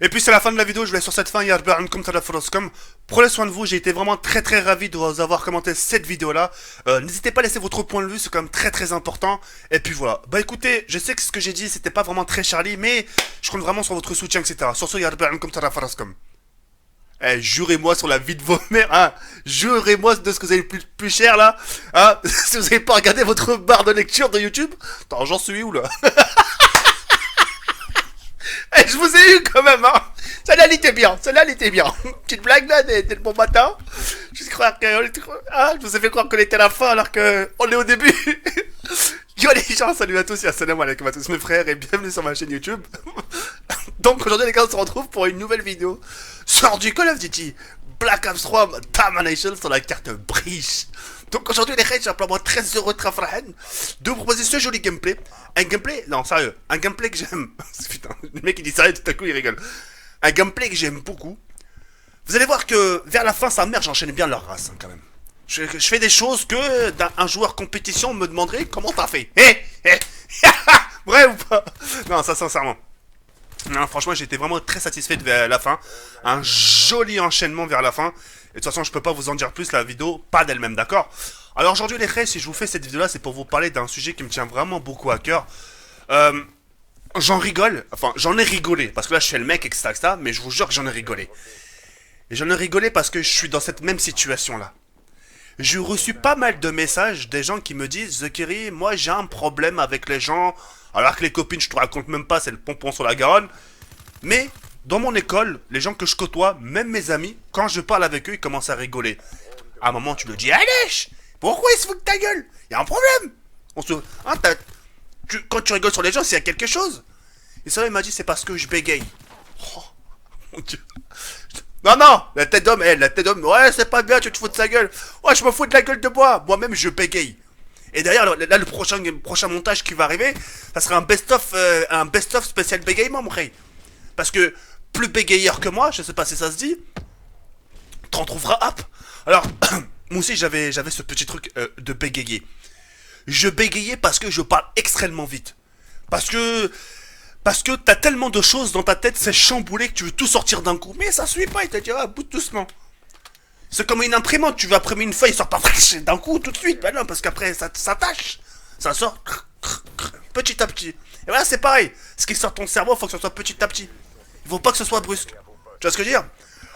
Et puis c'est la fin de la vidéo, je vous laisse sur cette fin, comme prenez soin de vous, j'ai été vraiment très ravi de vous avoir commenté cette vidéo là. N'hésitez pas à laisser votre point de vue, c'est quand même très important. Et puis voilà, bah écoutez, je sais que ce que j'ai dit c'était pas vraiment très Charlie, mais je compte vraiment sur votre soutien, etc. Sur ce, comme. Eh, jurez-moi sur la vie de vos mères, hein. Jurez-moi de ce que vous avez le plus cher là, hein. Si vous avez pas regardé votre barre de lecture de YouTube. Attends, j'en suis où là? Eh, je vous ai eu quand même, hein. Celle-là, elle était bien. Celle-là, elle était bien. Petite blague, là, dès le bon matin. Je croire que... Ah, je vous ai fait croire qu'on était à la fin alors que on est au début. Yo les gens, salut à tous et assalamu alaikum à tous mes frères et bienvenue sur ma chaîne YouTube. Donc aujourd'hui les gars, on se retrouve pour une nouvelle vidéo sur du Call of Duty Black Ops 3 Domination sur la carte Breach. Donc aujourd'hui les gars, j'ai simplement très heureux de vous proposer ce joli gameplay. Un gameplay, non sérieux, un gameplay que j'aime. Putain, le mec il dit sérieux tout à coup il rigole. Un gameplay que j'aime beaucoup. Vous allez voir que vers la fin sa mère j'enchaîne bien leur race hein, quand même. Je fais des choses que un joueur compétition me demanderait comment t'as fait. Vrai ou pas? Non, ça sincèrement. Non, franchement, j'étais vraiment très satisfait vers la fin. Un joli enchaînement vers la fin. Et de toute façon, je peux pas vous en dire plus, la vidéo, pas d'elle-même, d'accord? Alors aujourd'hui, les frères, si je vous fais cette vidéo-là, c'est pour vous parler d'un sujet qui me tient vraiment beaucoup à cœur. J'en rigole, enfin, j'en ai rigolé, parce que là, je fais le mec, etc., mais je vous jure que j'en ai rigolé. Et j'en ai rigolé parce que je suis dans cette même situation-là. J'ai reçu pas mal de messages des gens qui me disent Zekiri, moi j'ai un problème avec les gens, alors que les copines je te raconte même pas, c'est le pompon sur la Garonne. Mais dans mon école, les gens que je côtoie, même mes amis, quand je parle avec eux, ils commencent à rigoler. À un moment tu le dis, allez, pourquoi ils se foutent de ta gueule? Y a un problème. On se... Hein, quand tu rigoles sur les gens, c'est y a quelque chose. Et ça il m'a dit c'est parce que je bégaye. Oh mon dieu. Non, la tête d'homme, la tête d'homme, ouais, c'est pas bien, tu te fous de sa gueule. Ouais, je me fous de la gueule de moi. Moi-même, je bégaye. Et d'ailleurs, là, le prochain montage qui va arriver, ça sera un best-of spécial bégayement, mon frère. Parce que, plus bégayeur que moi, je sais pas si ça se dit, t'en trouveras hop. Alors, moi aussi, j'avais ce petit truc de bégayer. Je bégayais parce que je parle extrêmement vite. Parce que t'as tellement de choses dans ta tête, c'est chamboulé que tu veux tout sortir d'un coup. Mais ça suit pas, il te dira, bout doucement. C'est comme une imprimante, tu veux imprimer une feuille, il sort pas d'un coup tout de suite. Ben non, parce qu'après ça tâche. Ça sort petit à petit. Et voilà, c'est pareil. Ce qui sort de ton cerveau, faut que ça soit petit à petit. Il faut pas que ce soit brusque. Tu vois ce que je veux dire?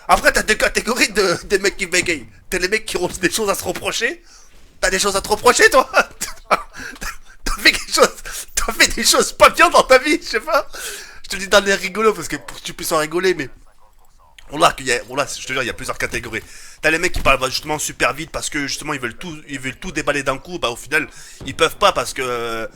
Après, t'as deux catégories des mecs qui bégayent. T'as les mecs qui ont des choses à se reprocher. T'as des choses à te reprocher, toi. T'as fait quelque chose. T'as fait des choses pas bien dans ta vie, je sais pas. Je te dis dans les rigolos parce que pour que tu puisses en rigoler, mais. On l'a, je te jure, il y a plusieurs catégories. T'as les mecs qui parlent justement super vite parce que justement ils veulent tout déballer d'un coup. Bah au final, ils peuvent pas parce que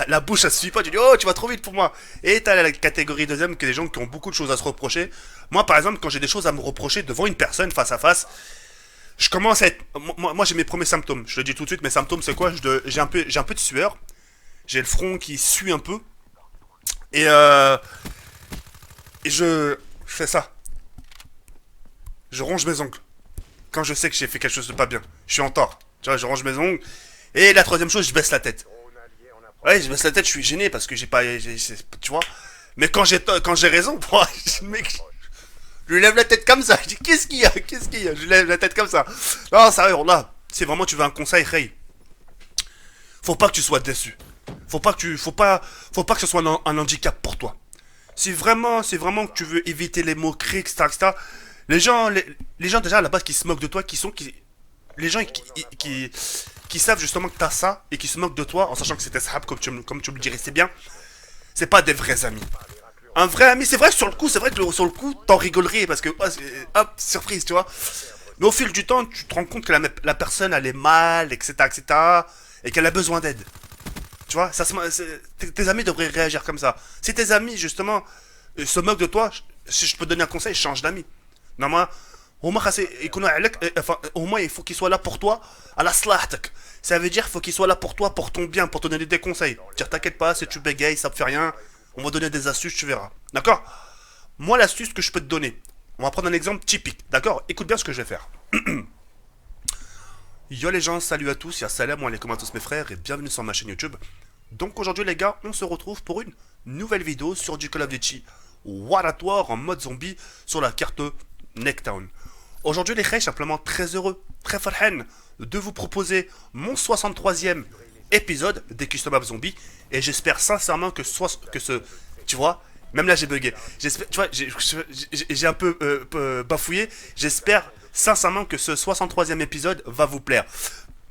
la bouche ça suffit pas. Tu dis oh tu vas trop vite pour moi. Et t'as la catégorie deuxième qui est des gens qui ont beaucoup de choses à se reprocher. Moi par exemple, quand j'ai des choses à me reprocher devant une personne face à face, je commence à être. Moi j'ai mes premiers symptômes. Je le dis tout de suite, mes symptômes c'est quoi? J'ai un peu de sueur. J'ai le front qui suit un peu. Et je fais ça. Je ronge mes ongles. Quand je sais que j'ai fait quelque chose de pas bien. Je suis en tort. Tu vois, je ronge mes ongles. Et la troisième chose, je baisse la tête. Ouais, je baisse la tête, je suis gêné parce que j'ai pas... tu vois. Mais quand j'ai raison, mec, je lui lève la tête comme ça. Je dis, qu'est-ce qu'il y a? Je lui lève la tête comme ça. Non, sérieux, là, c'est vraiment, tu veux un conseil, hey. Faut pas que tu sois déçu. Faut pas que ce soit un handicap pour toi. C'est vraiment que tu veux éviter les moqueries, etc. Les gens déjà à la base qui se moquent de toi, les gens qui savent justement que t'as ça et qui se moquent de toi en sachant que c'était sahab comme tu me le dirais, c'est bien. C'est pas des vrais amis. Un vrai ami, c'est vrai que sur le coup, t'en rigolerais parce que hop, surprise, tu vois. Mais au fil du temps, tu te rends compte que la personne elle est mal, etc. et qu'elle a besoin d'aide. Tu vois, tes amis devraient réagir comme ça. Si tes amis, justement, se moquent de toi, si je peux te donner un conseil, change d'amis. Non, moi, au moins, il faut qu'il soit là pour toi, à la slahtak. Ça veut dire qu'il faut qu'il soit là pour toi, pour ton bien, pour te donner des conseils. Dire, t'inquiète pas, si tu bégayes, ça me fait rien. On va donner des astuces, tu verras. D'accord? Moi, l'astuce que je peux te donner, on va prendre un exemple typique. D'accord? Écoute bien ce que je vais faire. Yo les gens, salut à tous, ya salam alaikum à tous mes frères et bienvenue sur ma chaîne YouTube. Donc aujourd'hui les gars, on se retrouve pour une nouvelle vidéo sur du Call of Duty Waratoire en mode zombie sur la carte Necktown. Aujourd'hui les frères, simplement très heureux, très farhan de vous proposer mon 63e épisode des Custom Map Zombies et j'espère sincèrement que ce tu vois, même là j'ai bugué. J'espère, tu vois, j'ai un peu bafouillé. J'espère sincèrement que ce 63e épisode va vous plaire.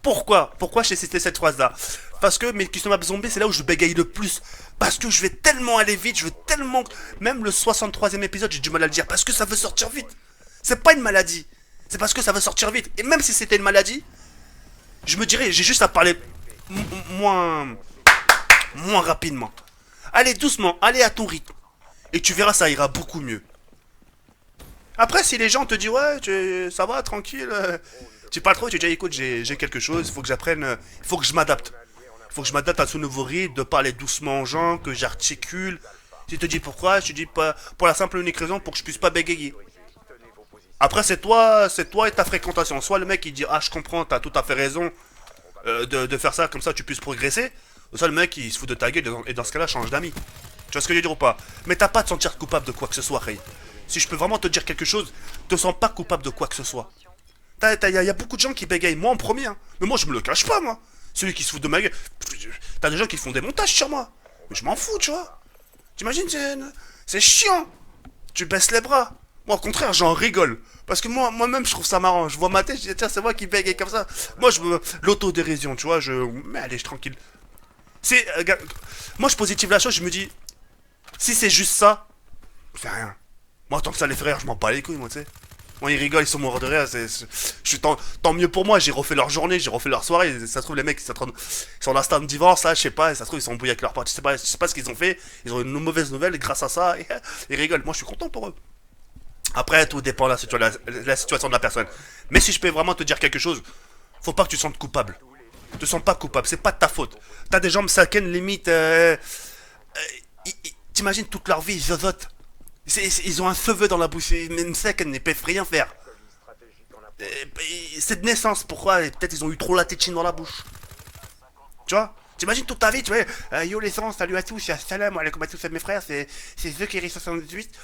Pourquoi j'ai cité cette phrase-là? Parce que mes Custom Map Zombies, c'est là où je bégaye le plus. Parce que je vais tellement aller vite, je veux tellement... Même le 63e épisode, j'ai du mal à le dire. Parce que ça veut sortir vite. C'est pas une maladie. C'est parce que ça veut sortir vite. Et même si c'était une maladie, je me dirais, j'ai juste à parler moins rapidement. Allez doucement, allez à ton rythme. Et tu verras, ça ira beaucoup mieux. Après, si les gens te disent, ouais, ça va, tranquille, tu parles trop, tu dis, écoute, j'ai quelque chose, il faut que j'apprenne, il faut que je m'adapte. Il faut que je m'adapte à ce nouveau rythme, de parler doucement aux gens, que j'articule. Si tu te dis pourquoi, je te dis pas, pour la simple et unique raison, pour que je puisse pas bégayer. Après, c'est toi et ta fréquentation. Soit le mec, il dit, ah, je comprends, t'as tout à fait raison de faire ça, comme ça tu puisses progresser. Soit le mec, il se fout de ta gueule, et dans ce cas-là, change d'amis. Tu vois ce que je veux dire ou pas? Mais t'as pas à te sentir coupable de quoi que ce soit, Ray. Si je peux vraiment te dire quelque chose, te sens pas coupable de quoi que ce soit. Y a beaucoup de gens qui bégayent, moi en premier. Hein. Mais moi, je me le cache pas, moi. Celui qui se fout de ma gueule. T'as des gens qui font des montages sur moi. Mais je m'en fous, tu vois. T'imagines, c'est chiant. Tu baisses les bras. Moi, au contraire, j'en rigole. Parce que moi-même, je trouve ça marrant. Je vois ma tête, je dis, tiens, c'est moi qui bégaye comme ça. Moi, je me. L'autodérision, tu vois, mais allez, je tranquille. Moi, je positive la chose, je me dis, si c'est juste ça, c'est rien. Moi, tant que ça, les frères, je m'en bats les couilles, moi, tu sais. Moi, ils rigolent, ils sont morts de rire. Je suis tant mieux pour moi. J'ai refait leur journée, j'ai refait leur soirée. Ça se trouve, les mecs, ils sont en instant de divorce, là, je sais pas. Ça se trouve, ils sont embrouillés avec leur pote. Je sais pas ce qu'ils ont fait. Ils ont une mauvaise nouvelle et grâce à ça, ils rigolent. Moi, je suis content pour eux. Après, tout dépend de la situation de la personne. Mais si je peux vraiment te dire quelque chose, faut pas que tu te sentes coupable. Te sens pas coupable, c'est pas de ta faute. T'as des gens me limite. T'imagines toute leur vie, ils zozotent. Ils ont un cheveu dans la bouche, même Saken ne peuvent rien faire. C'est de naissance, pourquoi? Peut-être ils ont eu trop la tétine dans la bouche. Tu vois? T'imagines toute ta vie, tu vois, yo les gens, salut à tous, salam alaikum à tous mes frères, c'est eux qui risquent 78.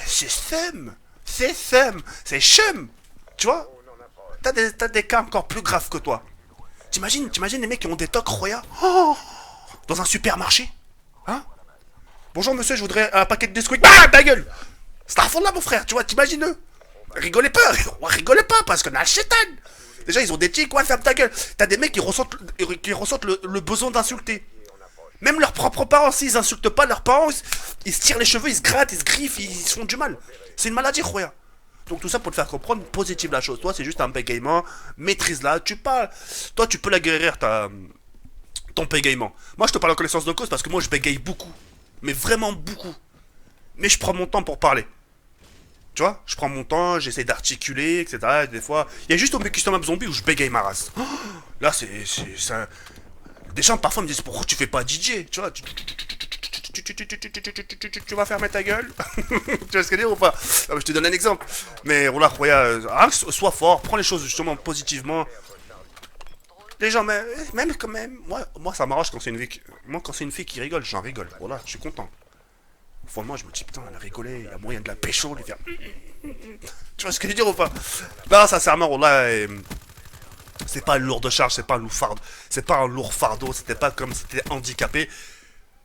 C'est Sem, c'est Chum. Tu vois? T'as des cas encore plus graves que toi. T'imagines les mecs qui ont des tocs royaux dans un supermarché? Hein? Bonjour monsieur, je voudrais un paquet de biscuits. Ah, ta gueule! C'est un fond là, mon frère, tu vois, t'imagines eux? Rigolez pas, parce qu'on a le chétan. Déjà, ils ont des tics, ouais, ferme ta gueule. T'as des mecs qui ressentent le besoin d'insulter. Même leurs propres parents, s'ils insultent pas leurs parents, ils se tirent les cheveux, ils se grattent, ils se griffent, ils se font du mal. C'est une maladie, Roya. Donc tout ça pour te faire comprendre positive la chose. Toi, c'est juste un bégaiement, maîtrise-la, tu parles. Toi, tu peux la guérir, ton bégaiement. Moi, je te parle en connaissance de cause parce que moi, je bégaye beaucoup. Mais vraiment beaucoup. Mais je prends mon temps pour parler. Tu vois, je prends mon temps, j'essaie d'articuler, etc. Et des fois, il y a juste au Custom Map Zombie où je bégaye ma race. Oh, là, c'est un... Des gens parfois me disent pourquoi tu fais pas DJ, tu vois. Tu vas fermer ta gueule. Tu vois ce que je veux dire ou pas? Je te donne un exemple. Mais voilà, sois fort, prends les choses justement positivement. Les gens, même quand même, moi ça m'arrange quand c'est une fille. Moi, quand c'est une fille qui rigole, j'en rigole. Voilà, je suis content. Moi, je me dis, putain, elle a rigolé, il y a moyen de la pécho, lui faire. Tu vois ce que je veux dire ou pas? Non, sincèrement, là, c'est pas un lourd de charge, c'est pas un lourd fardeau. C'est pas un lourd fardeau, c'était pas comme si t'étais handicapé.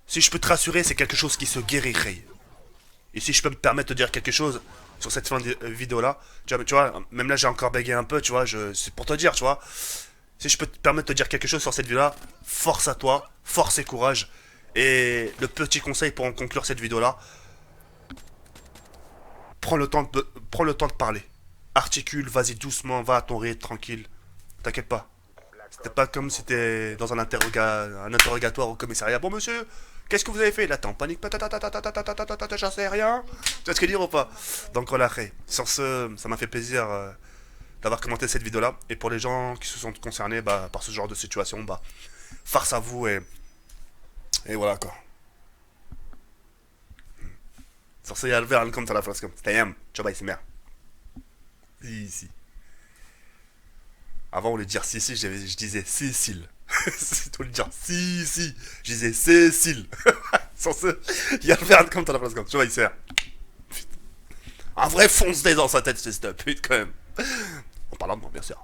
Si je peux te rassurer, c'est quelque chose qui se guérirait. Et si je peux me permettre de dire quelque chose sur cette fin de vidéo là, tu vois, même là j'ai encore bégayé un peu, tu vois, c'est pour te dire, tu vois. Si je peux te permettre de dire quelque chose sur cette vidéo là, force à toi, force et courage. Et le petit conseil pour en conclure cette vidéo là, prends le temps de parler. Articule, vas-y doucement, va à ton rythme, tranquille. T'inquiète pas. C'était pas comme si t'étais dans un interrogatoire au commissariat. Bon monsieur, qu'est-ce que vous avez fait? Là t'es en panique, j'en sais rien. Tu vois ce que dire ou pas? Donc voilà, sur ce, ça m'a fait plaisir d'avoir commenté cette vidéo là. Et pour les gens qui se sont concernés par ce genre de situation, farce à vous et voilà quoi. Sur ce, jag välkommen till alla flaskan. Stäm, tjaba ici mère. Ici. Avant, on voulait dire si, je disais Cécile. C'est tout le dire si. Je disais Cécile. Sans ce... Il y a le verre comme t'as la place comme. Tu vois, il sert. Putain. Un vrai fonce-dé dans sa tête, c'est cette pute, quand même. En parlant de moi, bien sûr.